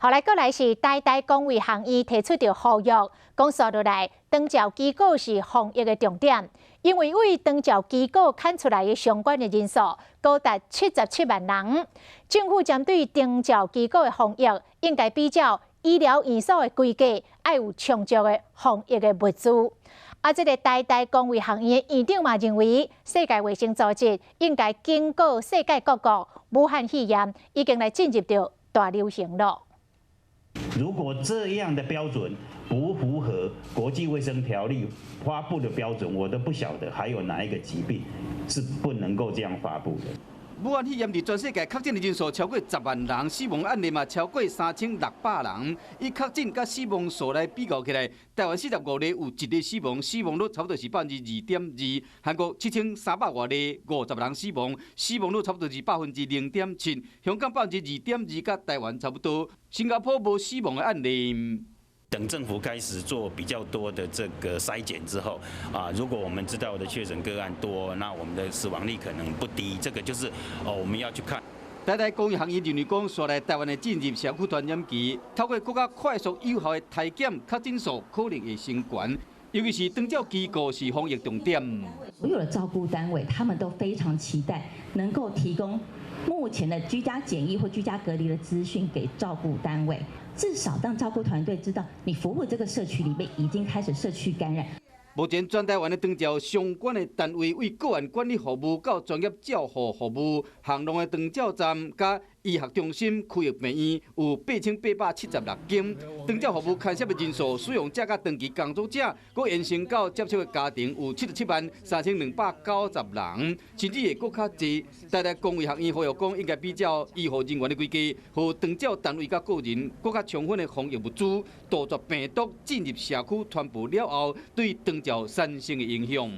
后来，过来是台大公卫行医提出着呼吁，讲说落来，长照机构是防疫的重点，因为为长照机构看出来的相关的人数高达77万人。政府针对长照机构的防疫，应该比照医疗院所的规格，要有充足的防疫的物资。这个台大公卫行院院长嘛认为，世界卫生组织应该警告世界各国，武汉肺炎已经来进入到大流行了。如果这样的标准不符合国际卫生条例发布的标准，我都不晓得还有哪一个疾病是不能够这样发布的。武汉肺炎伫全世界确诊的人数超过10万人，死亡案例嘛超过3600人。以确诊甲死亡数来比较起来，台湾45例有1例死亡，死亡率差不多是2.2%；韩国7300多例50人死亡，死亡率差不多是0.7%；香港2.2%，甲台湾差不多。新加坡无死亡的案例。等政府开始做比较多的这个筛检之后，如果我们知道的确诊个案多，那我们的死亡率可能不低。这个就是我们要去看。台大公卫行业认为讲，说来台湾的进入社区传染期，透过更加快速有效的体检，确诊数可能会升悬。尤其是长照机构是防疫重点。所有的照顾单位，他们都非常期待能够提供目前的居家检疫或居家隔离的资讯给照顾单位，至少让照顾团队知道你服务这个社区里面已经开始社区感染。目前全台湾的长照相关的单位，为个案管理服务到专业照护服务，巷弄的长照站甲医学中心、区域病院有8876间。长照服务开设的人数，使用者甲长期工作者，佮延伸到接触的家庭有773290人，甚至会佮较济。台大公卫学院呼吁讲，应该比较医护人员的规格，和长照单位甲个人佮较充分的防疫物资，杜绝病毒进入社区传播了后，对长照产生的影响。